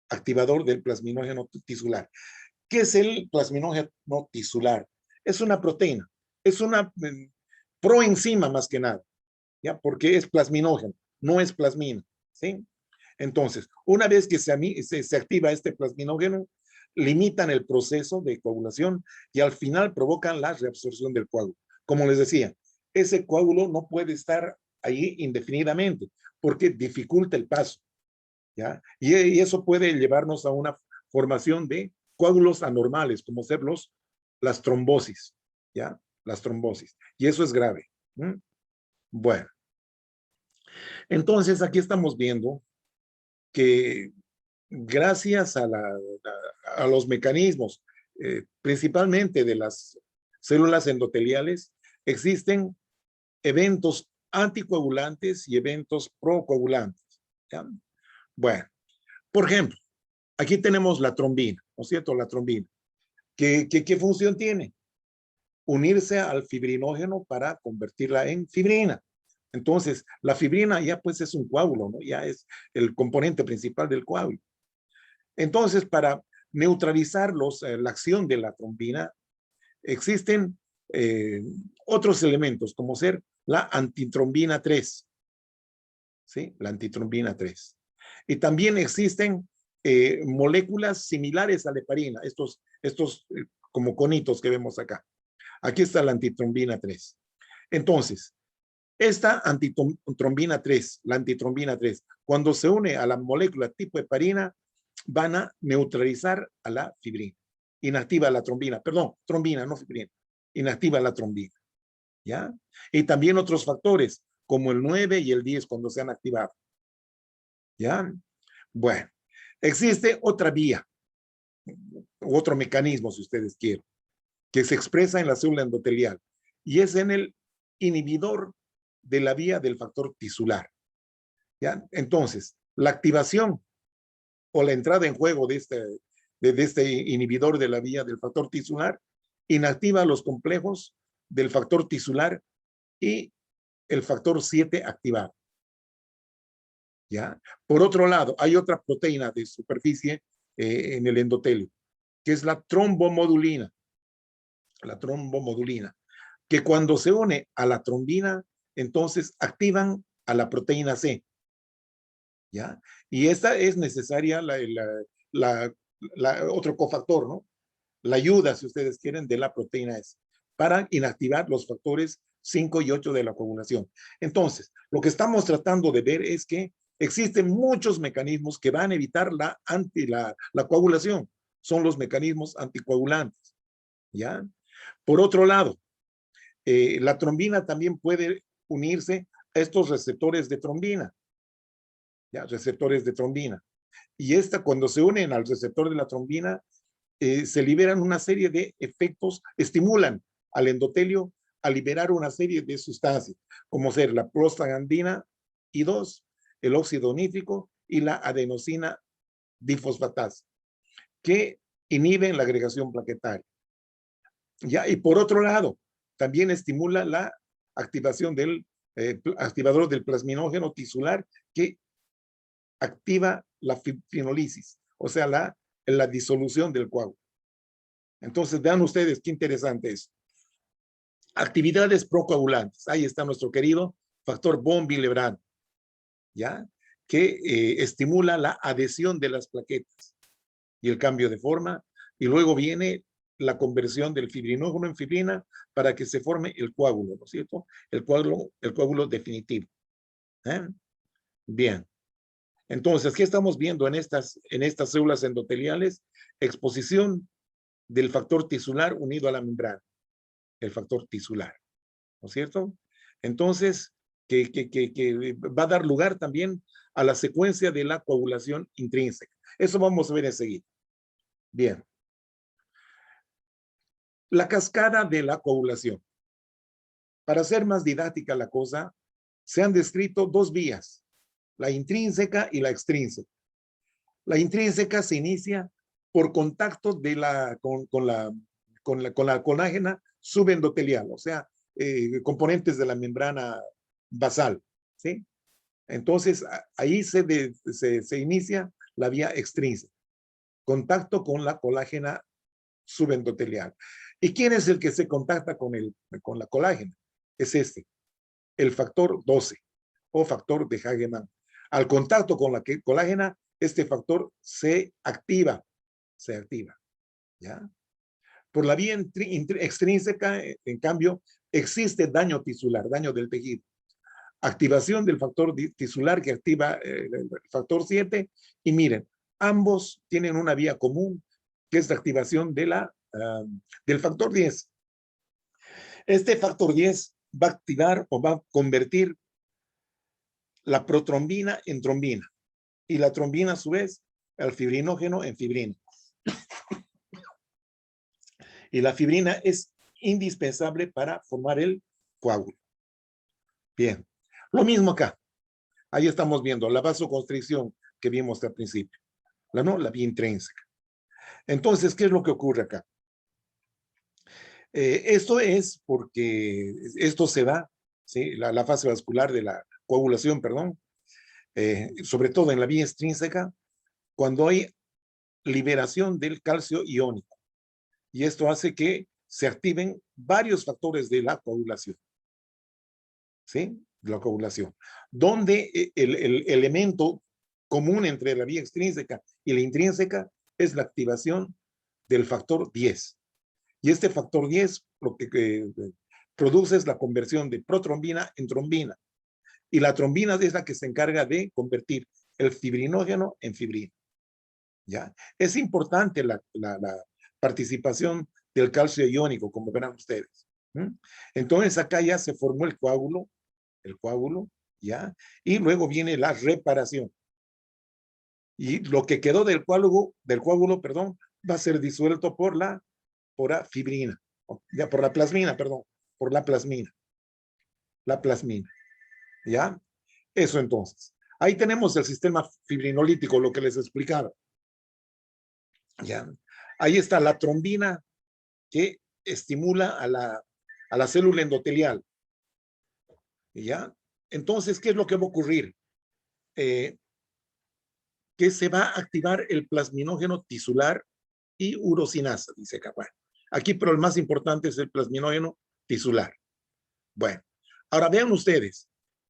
Speaker 1: Activador del plasminógeno tisular. ¿Qué es el plasminógeno tisular? Es una proteína, es una proenzima más que nada, ¿ya? Porque es plasminógeno, no es plasmina, ¿sí? Entonces, una vez que se activa este plasminógeno, limitan el proceso de coagulación y al final provocan la reabsorción del coágulo. Como les decía, ese coágulo no puede estar ahí indefinidamente porque dificulta el paso, ¿ya? Y eso puede llevarnos a una formación de coágulos anormales, como ser las trombosis, ¿ya? Las trombosis. Y eso es grave. Bueno. Entonces, aquí estamos viendo que gracias a los mecanismos, principalmente de las células endoteliales, existen eventos anticoagulantes y eventos procoagulantes, ¿ya? Bueno, por ejemplo, aquí tenemos la trombina, ¿no es cierto? La trombina. ¿Qué función tiene? Unirse al fibrinógeno para convertirla en fibrina. Entonces, la fibrina ya pues es un coágulo, ¿no? Ya es el componente principal del coágulo. Entonces, para neutralizar la acción de la trombina, existen otros elementos, como ser la antitrombina 3, ¿sí? La antitrombina 3. Y también existen moléculas similares a la heparina, estos como conitos que vemos acá. Aquí está la antitrombina 3. Entonces, esta antitrombina 3, la antitrombina 3, cuando se une a la molécula tipo heparina, van a neutralizar a la fibrina. Inactiva la trombina, perdón, trombina, no fibrina. Inactiva la trombina. ¿Ya? Y también otros factores, como el 9 y el 10 cuando se han activado. ¿Ya? Bueno, existe otra vía, otro mecanismo, si ustedes quieren, que se expresa en la célula endotelial, y es en el inhibidor de la vía del factor tisular. ¿Ya? Entonces, la activación o la entrada en juego de este inhibidor de la vía del factor tisular inactiva los complejos del factor tisular y el factor 7 activado. ¿Ya? Por otro lado, hay otra proteína de superficie en el endotelio, que es la trombomodulina. La trombomodulina, que cuando se une a la trombina, entonces activan a la proteína C. ¿Ya? Y esta es necesaria otro cofactor, ¿no? La ayuda, si ustedes quieren, de la proteína S para inactivar los factores 5 y 8 de la coagulación. Entonces, lo que estamos tratando de ver es que existen muchos mecanismos que van a evitar la coagulación. Son los mecanismos anticoagulantes. ¿Ya? Por otro lado, la trombina también puede unirse a estos receptores de trombina. ¿Ya? Receptores de trombina. Y cuando se unen al receptor de la trombina, se liberan una serie de efectos, estimulan al endotelio a liberar una serie de sustancias, como ser la prostaglandina I2, el óxido nítrico y la adenosina difosfatasa, que inhiben la agregación plaquetaria. ¿Ya? Y por otro lado, también estimula la activación del activador del plasminógeno tisular que activa la fibrinolisis, o sea, la disolución del coágulo. Entonces, vean ustedes qué interesante es. Actividades procoagulantes. Ahí está nuestro querido factor von Willebrand, ¿ya? Que estimula la adhesión de las plaquetas y el cambio de forma. Y luego viene la conversión del fibrinógeno en fibrina para que se forme el coágulo, ¿no es cierto? El coágulo definitivo. ¿Eh? Bien. Entonces, ¿qué estamos viendo en estas células endoteliales? Exposición del factor tisular unido a la membrana, el factor tisular, ¿no es cierto? Entonces, que va a dar lugar también a la secuencia de la coagulación intrínseca. Eso vamos a ver enseguida. Bien. La cascada de la coagulación. Para hacer más didáctica la cosa, se han descrito dos vías, la intrínseca y la extrínseca. La intrínseca se inicia por contacto con la colágena subendotelial, o sea, componentes de la membrana basal, ¿sí? Entonces, ahí se inicia la vía extrínseca, contacto con la colágena subendotelial. ¿Y quién es el que se contacta con la colágena? Es el factor 12 o factor de Hagemann. Al contacto con la colágena, este factor se activa, ¿ya? Por la vía extrínseca, en cambio, existe daño tisular, daño del tejido. Activación del factor tisular que activa el factor 7. Y miren, ambos tienen una vía común, que es la activación del factor 10. Este factor 10 va a activar o va a convertir la protrombina en trombina y la trombina a su vez el fibrinógeno en fibrina. Y la fibrina es indispensable para formar el coágulo. Bien, lo mismo acá. Ahí estamos viendo la vasoconstricción que vimos al principio. La vía intrínseca. Entonces, ¿qué es lo que ocurre acá? Esto es porque esto se da, ¿sí? La fase vascular de la coagulación, perdón, sobre todo en la vía extrínseca, cuando hay liberación del calcio iónico. Y esto hace que se activen varios factores de la coagulación. ¿Sí? La coagulación. Donde el elemento común entre la vía extrínseca y la intrínseca es la activación del factor 10. Y este factor 10 lo que produce es la conversión de protrombina en trombina. Y la trombina es la que se encarga de convertir el fibrinógeno en fibrina. ¿Ya? Es importante la participación del calcio iónico, como verán ustedes. Entonces acá ya se formó el coágulo, ¿ya? Y luego viene la reparación. Y lo que quedó del coágulo, perdón, va a ser disuelto por la fibrina, ya por la plasmina, perdón, por la plasmina, ¿ya? Eso entonces. Ahí tenemos el sistema fibrinolítico, lo que les explicaba. ¿Ya? Ahí está la trombina que estimula a la célula endotelial. ¿Ya? Entonces, ¿qué es lo que va a ocurrir? Que se va a activar el plasminógeno tisular y urosinasa, dice acá. Bueno, aquí, pero el más importante es el plasminógeno tisular. Bueno, ahora vean ustedes,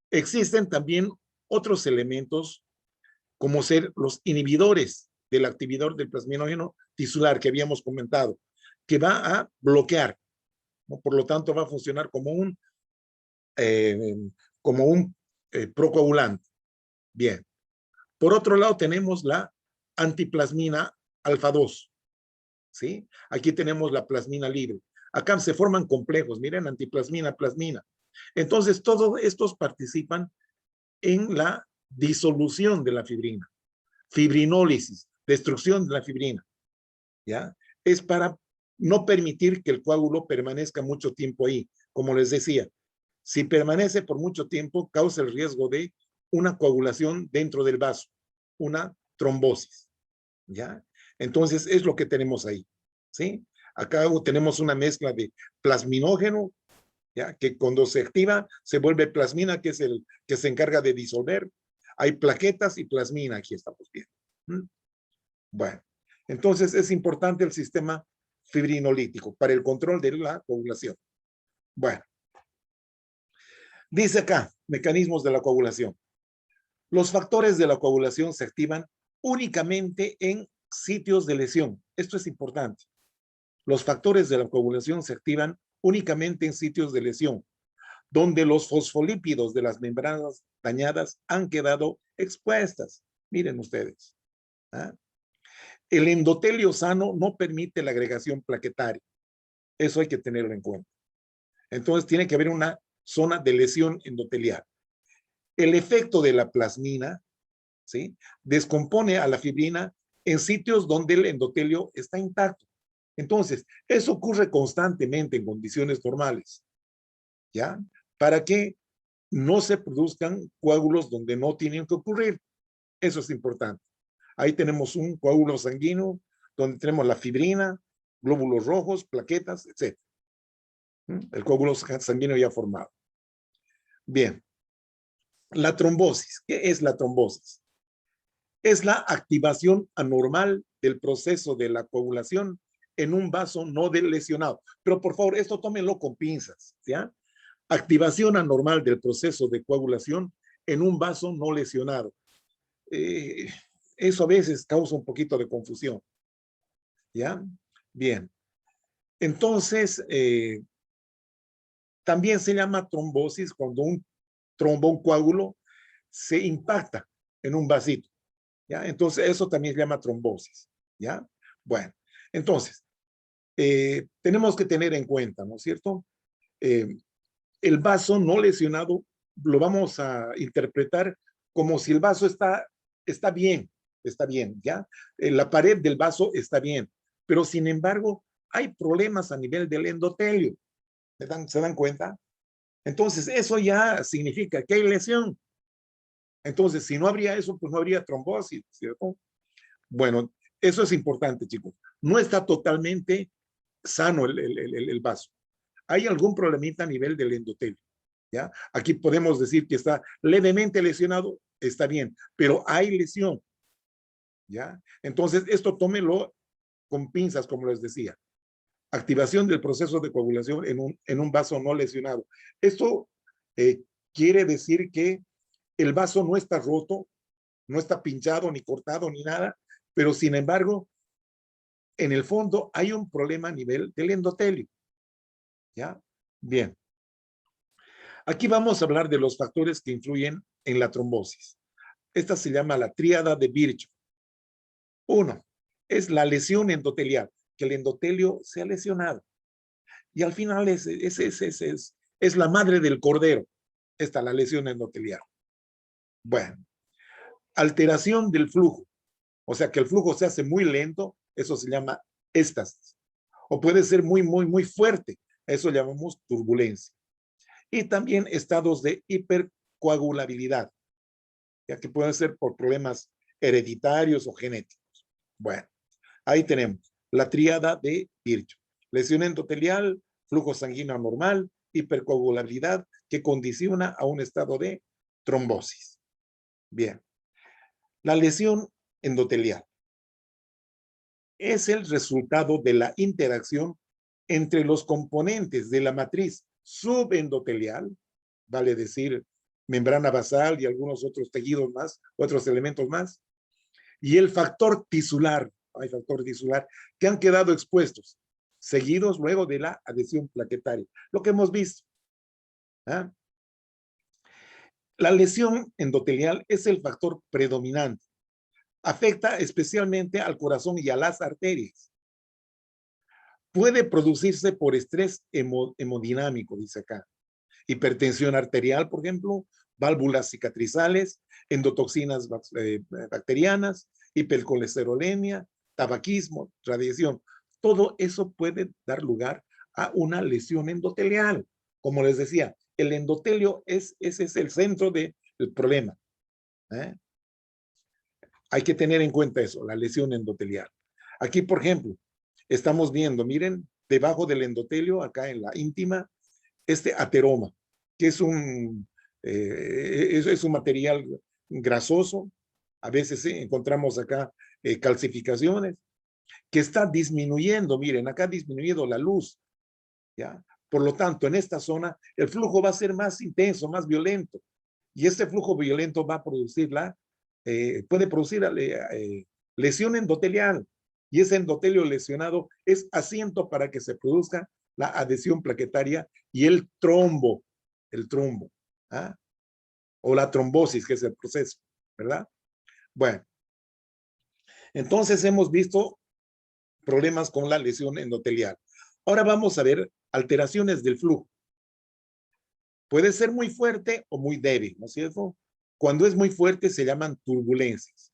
Speaker 1: existen también otros elementos como ser los inhibidores del activador del plasminógeno tisular que habíamos comentado, que va a bloquear, ¿no? Por lo tanto va a funcionar como un procoagulante. Bien. Por otro lado tenemos la antiplasmina alfa 2, ¿sí? Aquí tenemos la plasmina libre. Acá se forman complejos, miren, antiplasmina, plasmina. Entonces, todos estos participan en la disolución de la fibrina, fibrinólisis, destrucción de la fibrina, ¿ya? Es para no permitir que el coágulo permanezca mucho tiempo ahí. Como les decía, si permanece por mucho tiempo, causa el riesgo de una coagulación dentro del vaso, una trombosis, ¿ya? Entonces, es lo que tenemos ahí, ¿sí? Acá tenemos una mezcla de plasminógeno, ¿ya? Que cuando se activa, se vuelve plasmina, que es el que se encarga de disolver. Hay plaquetas y plasmina, aquí estamos viendo. Bueno, entonces es importante el sistema fibrinolítico para el control de la coagulación. Bueno, dice acá, mecanismos de la coagulación. Los factores de la coagulación se activan únicamente en sitios de lesión. Esto es importante. Los factores de la coagulación se activan únicamente en sitios de lesión, donde los fosfolípidos de las membranas dañadas han quedado expuestas. Miren ustedes. ¿Ah? El endotelio sano no permite la agregación plaquetaria. Eso hay que tenerlo en cuenta. Entonces tiene que haber una zona de lesión endotelial. El efecto de la plasmina, ¿sí? Descompone a la fibrina en sitios donde el endotelio está intacto. Entonces, eso ocurre constantemente en condiciones normales, ¿ya? Para que no se produzcan coágulos donde no tienen que ocurrir. Eso es importante. Ahí tenemos un coágulo sanguíneo donde tenemos la fibrina, glóbulos rojos, plaquetas, etc. El coágulo sanguíneo ya formado. Bien. La trombosis. ¿Qué es la trombosis? Es la activación anormal del proceso de la coagulación en un vaso no lesionado. Pero por favor, esto tómenlo con pinzas, ¿ya? Activación anormal del proceso de coagulación en un vaso no lesionado. Eso a veces causa un poquito de confusión, ¿ya? Bien. Entonces, también se llama trombosis cuando un coágulo se impacta en un vasito, ¿ya? Entonces, eso también se llama trombosis, ¿ya? Bueno, entonces, tenemos que tener en cuenta, ¿no es cierto? El vaso no lesionado lo vamos a interpretar como si el vaso está bien, ¿ya? La pared del vaso está bien, pero sin embargo, hay problemas a nivel del endotelio. ¿Se dan cuenta? Entonces, eso ya significa que hay lesión. Entonces, si no habría eso, pues no habría trombosis, ¿cierto? Bueno, eso es importante, chicos. No está totalmente sano el vaso. Hay algún problemita a nivel del endotelio, ¿ya? Aquí podemos decir que está levemente lesionado, está bien, pero hay lesión. ¿ya? Entonces, esto tómelo con pinzas, como les decía. Activación del proceso de coagulación en un vaso no lesionado. Esto quiere decir que el vaso no está roto, no está pinchado, ni cortado, ni nada, pero sin embargo, en el fondo hay un problema a nivel del endotelio. ¿Ya? Bien. Aquí vamos a hablar de los factores que influyen en la trombosis. Esta se llama la tríada de Virchow. Uno, es la lesión endotelial, que el endotelio se ha lesionado. Y al final es la madre del cordero, esta la lesión endotelial. Bueno, alteración del flujo, o sea que el flujo se hace muy lento, eso se llama éstasis. O puede ser muy fuerte, eso llamamos turbulencia. Y también estados de hipercoagulabilidad, ya que pueden ser por problemas hereditarios o genéticos. Bueno, ahí tenemos la tríada de Virchow. Lesión endotelial, flujo sanguíneo anormal, hipercoagulabilidad que condiciona a un estado de trombosis. Bien. La lesión endotelial es el resultado de la interacción entre los componentes de la matriz subendotelial, vale decir, membrana basal y algunos otros tejidos más, otros elementos más, y el factor tisular, hay factor tisular, que han quedado expuestos, seguidos luego de la adhesión plaquetaria. Lo que hemos visto. ¿Ah? La lesión endotelial es el factor predominante. Afecta especialmente al corazón y a las arterias. Puede producirse por estrés hemodinámico, dice acá. Hipertensión arterial, por ejemplo, válvulas cicatrizales, endotoxinas bacterianas, hipercolesterolemia, tabaquismo, radiación. Todo eso puede dar lugar a una lesión endotelial. Como les decía, el endotelio ese es el centro del problema. Hay que tener en cuenta eso, la lesión endotelial. Aquí, por ejemplo, estamos viendo, miren, debajo del endotelio, acá en la íntima, este ateroma, que es es un material grasoso. A veces encontramos acá calcificaciones, que está disminuyendo, miren, acá ha disminuido la luz, ¿ya? Por lo tanto, en esta zona, el flujo va a ser más intenso, más violento, y este flujo violento va a producir puede producir lesión endotelial, y ese endotelio lesionado es asiento para que se produzca la adhesión plaquetaria y el trombo, ¿ah? O la trombosis, que es el proceso, ¿verdad? Bueno, entonces hemos visto problemas con la lesión endotelial. Ahora vamos a ver alteraciones del flujo. Puede ser muy fuerte o muy débil, ¿no es cierto? Cuando es muy fuerte se llaman turbulencias.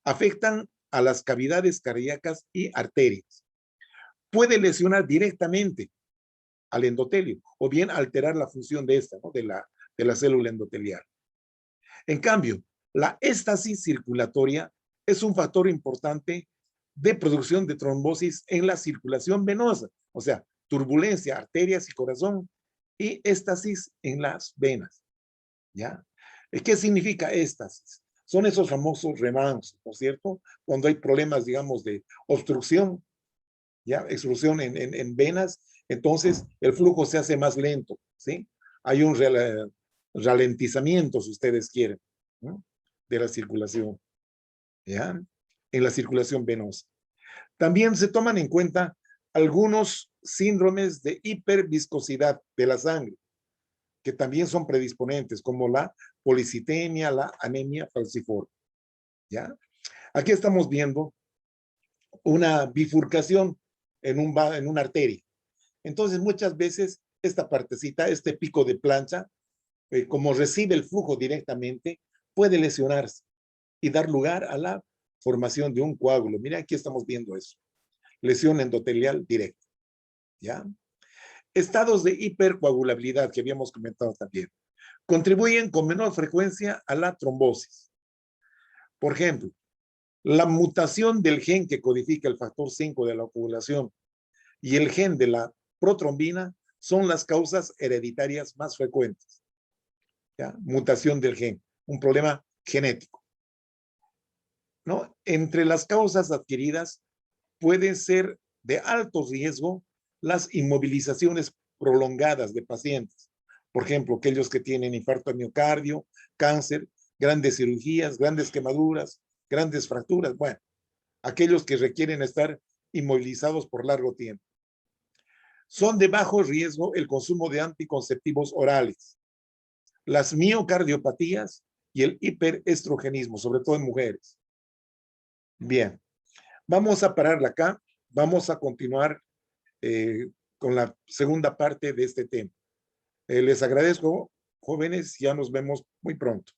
Speaker 1: Afectan a las cavidades cardíacas y arterias. Puede lesionar directamente al endotelio o bien alterar la función de esta, ¿no? de la célula endotelial. En cambio, la éstasis circulatoria es un factor importante de producción de trombosis en la circulación venosa, o sea, turbulencia, arterias y corazón, y éstasis en las venas. ¿Ya? ¿Qué significa éstasis? Son esos famosos remansos, ¿no es cierto? Cuando hay problemas, digamos, de obstrucción, ¿ya? Extrusión en venas, entonces el flujo se hace más lento, ¿sí? Hay un ralentizamiento, si ustedes quieren, ¿no? De la circulación, ¿ya? En la circulación venosa. También se toman en cuenta algunos síndromes de hiperviscosidad de la sangre, que también son predisponentes, como la policitemia, la anemia falciforme, ¿ya? Aquí estamos viendo una bifurcación en una arteria. Entonces, muchas veces esta partecita, este pico de plancha, como recibe el flujo directamente, puede lesionarse y dar lugar a la formación de un coágulo. Mira, aquí estamos viendo eso. Lesión endotelial directa, ¿ya? Estados de hipercoagulabilidad que habíamos comentado también. Contribuyen con menor frecuencia a la trombosis. Por ejemplo, la mutación del gen que codifica el factor 5 de la coagulación y el gen de la protrombina son las causas hereditarias más frecuentes. ¿Ya? Mutación del gen, un problema genético. ¿no? Entre las causas adquiridas pueden ser de alto riesgo las inmovilizaciones prolongadas de pacientes. Por ejemplo, aquellos que tienen infarto de miocardio, cáncer, grandes cirugías, grandes quemaduras, grandes fracturas. Bueno, aquellos que requieren estar inmovilizados por largo tiempo. Son de bajo riesgo el consumo de anticonceptivos orales, las miocardiopatías y el hiperestrogenismo, sobre todo en mujeres. Bien, vamos a pararla acá. Vamos a continuar con la segunda parte de este tema. Les agradezco, jóvenes, ya nos vemos muy pronto.